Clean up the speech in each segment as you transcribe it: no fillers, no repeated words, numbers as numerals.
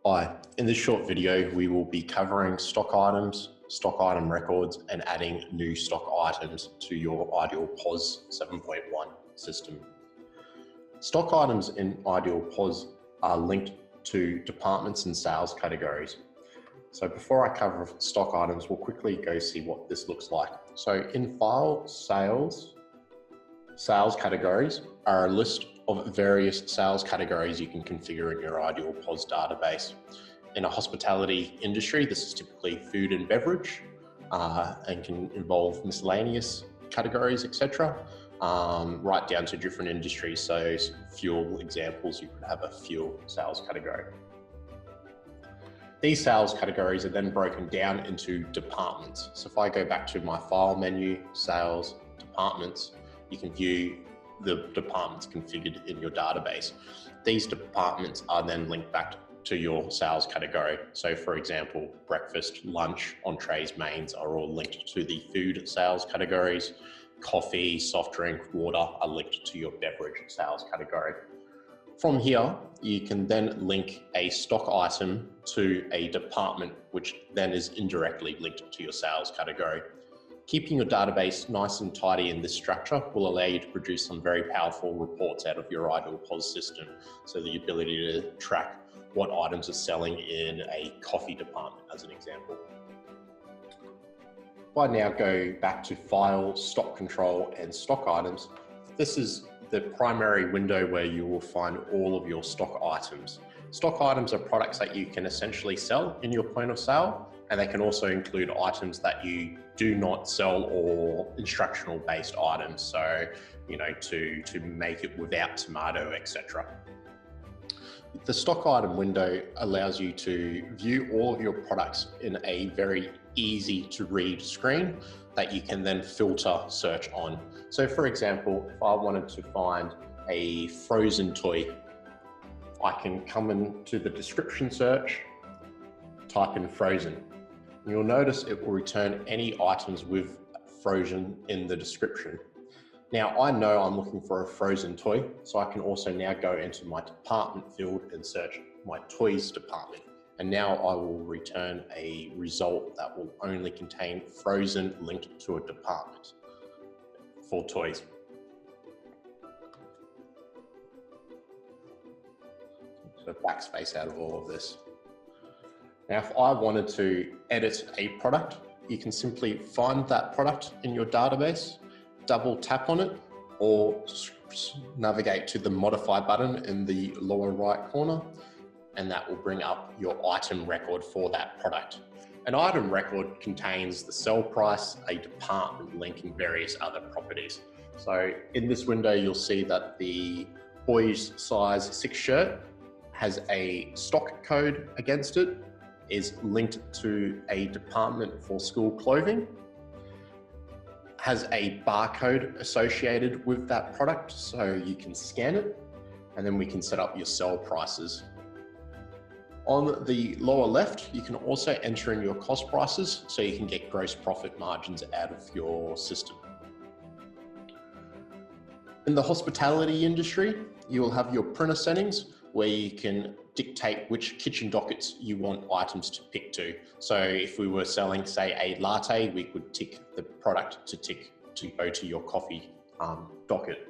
Hi, in this short video we will be covering stock items, stock item records and adding new stock items to your Idealpos 7.1 system. Stock items in Idealpos are linked to departments and sales categories. So before I cover stock items, we'll quickly go see what this looks like. So in file sales categories are a list of various sales categories you can configure in your Idealpos database. In a hospitality industry, this is typically food and beverage and can involve miscellaneous categories, etc. Right down to different industries. So fuel examples, you could have a fuel sales category. These sales categories are then broken down into departments. So if I go back to my file menu, sales, departments, you can view the departments configured in your database. These departments are then linked back to your sales category. So for example, breakfast, lunch, entrees, mains are all linked to the food sales categories. Coffee, soft drink, water are linked to your beverage sales category. From here, you can then link a stock item to a department, which then is indirectly linked to your sales category. Keeping your database nice and tidy in this structure will allow you to produce some very powerful reports out of your Idealpos system. So the ability to track what items are selling in a coffee department, as an example. If I now go back to File, Stock Control and Stock Items, this is the primary window where you will find all of your stock items. Stock items are products that you can essentially sell in your point of sale, and they can also include items that you do not sell or instructional based items. So, to make it without tomato, etc. The stock item window allows you to view all of your products in a very easy to read screen that you can then filter search on. So for example, if I wanted to find a frozen toy, I can come into the description search, type in frozen. You'll notice it will return any items with frozen in the description. Now I know I'm looking for a frozen toy, so I can also now go into my department field and search my toys department. And now I will return a result that will only contain frozen linked to a department for toys. So backspace out of all of this. Now, if I wanted to edit a product, you can simply find that product in your database, double tap on it, or navigate to the modify button in the lower right corner, and that will bring up your item record for that product. An item record contains the sell price, a department link, and various other properties. So in this window, you'll see that the boys size 6 shirt has a stock code against it, is linked to a department for school clothing, has a barcode associated with that product so you can scan it, and then we can set up your sell prices. On the lower left, you can also enter in your cost prices so you can get gross profit margins out of your system. In the hospitality industry, you will have your printer settings where you can dictate which kitchen dockets you want items to pick to. So if we were selling, say, a latte, we could tick the product to go to your coffee docket.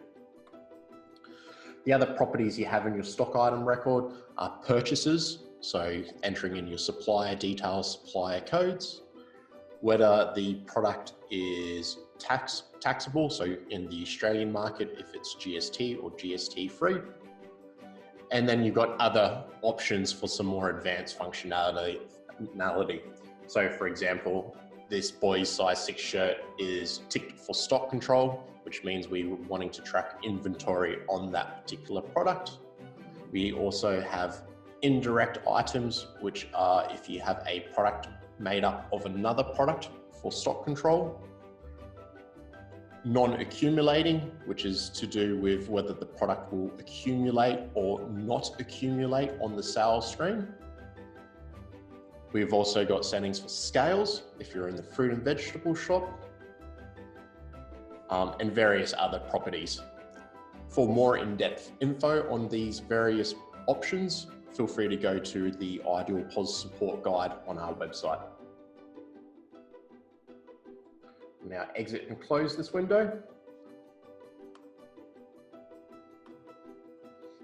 The other properties you have in your stock item record are purchases, so entering in your supplier details, supplier codes, whether the product is taxable, so in the Australian market, if it's GST or GST free. And then you've got other options for some more advanced functionality. So for example, this boys size 6 shirt is ticked for stock control, which means we were wanting to track inventory on that particular product. We also have indirect items, which are if you have a product made up of another product for stock control. Non-accumulating, which is to do with whether the product will accumulate or not accumulate on the sales screen. We've also got settings for scales, if you're in the fruit and vegetable shop, and various other properties. For more in-depth info on these various options, feel free to go to the Idealpos support guide on our website. Now exit and close this window.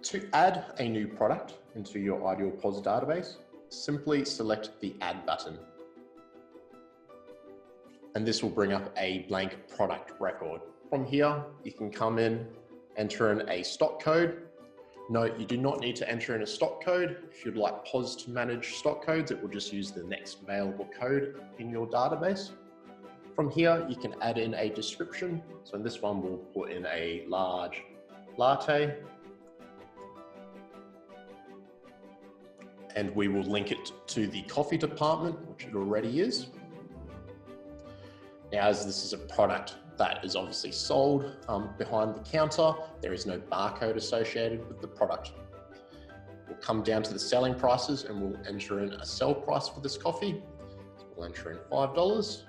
To add a new product into your Idealpos database, simply select the Add button. And this will bring up a blank product record. From here, you can come in, enter in a stock code. Note, you do not need to enter in a stock code. If you'd like POS to manage stock codes, it will just use the next available code in your database. From here, you can add in a description. So in this one, we'll put in a large latte. And we will link it to the coffee department, which it already is. Now, as this is a product that is obviously sold behind the counter, there is no barcode associated with the product. We'll come down to the selling prices and we'll enter in a sell price for this coffee. So we'll enter in $5.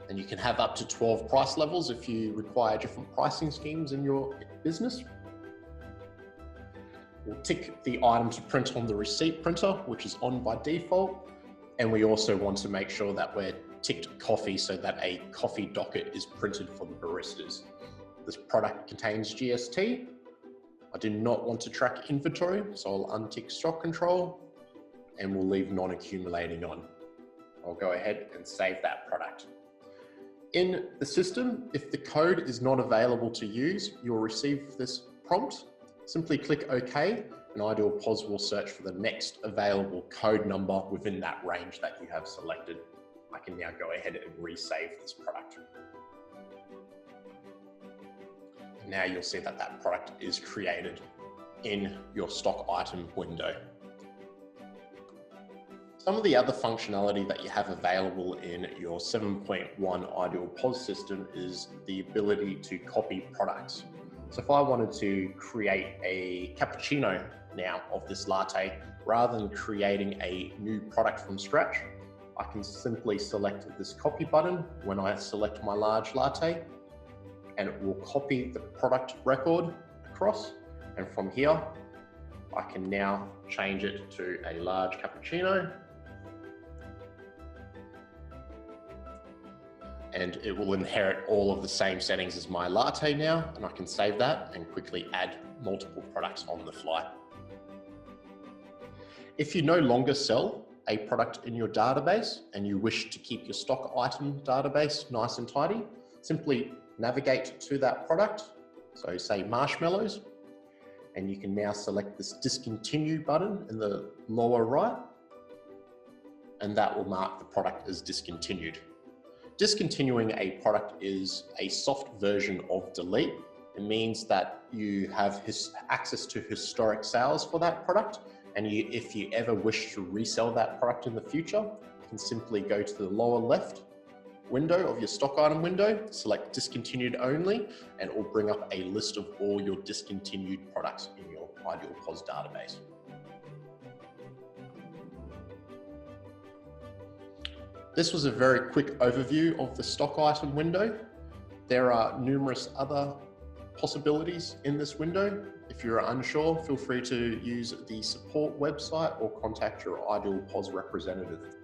And you can have up to 12 price levels if you require different pricing schemes in your business. We'll tick the item to print on the receipt printer, which is on by default. And we also want to make sure that we're ticked coffee so that a coffee docket is printed for the baristas. This product contains GST. I do not want to track inventory, so I'll untick stock control and we'll leave non-accumulating on. I'll go ahead and save that product. In the system, if the code is not available to use, you'll receive this prompt. Simply click OK, and Idealpos will search for the next available code number within that range that you have selected. I can now go ahead and resave this product. Now you'll see that that product is created in your stock item window. Some of the other functionality that you have available in your 7.1 Idealpos system is the ability to copy products. So if I wanted to create a cappuccino now of this latte, rather than creating a new product from scratch, I can simply select this copy button when I select my large latte, and it will copy the product record across. And from here, I can now change it to a large cappuccino. And it will inherit all of the same settings as my latte now, and I can save that and quickly add multiple products on the fly. If you no longer sell a product in your database and you wish to keep your stock item database nice and tidy, simply navigate to that product. So say marshmallows, and you can now select this discontinue button in the lower right, and that will mark the product as discontinued. Discontinuing a product is a soft version of delete. It means that you have access to historic sales for that product, and if you ever wish to resell that product in the future, you can simply go to the lower left window of your stock item window, select discontinued only, and it will bring up a list of all your discontinued products in your Idealpos database. This was a very quick overview of the stock item window. There are numerous other possibilities in this window. If you're unsure, feel free to use the support website or contact your Idealpos representative.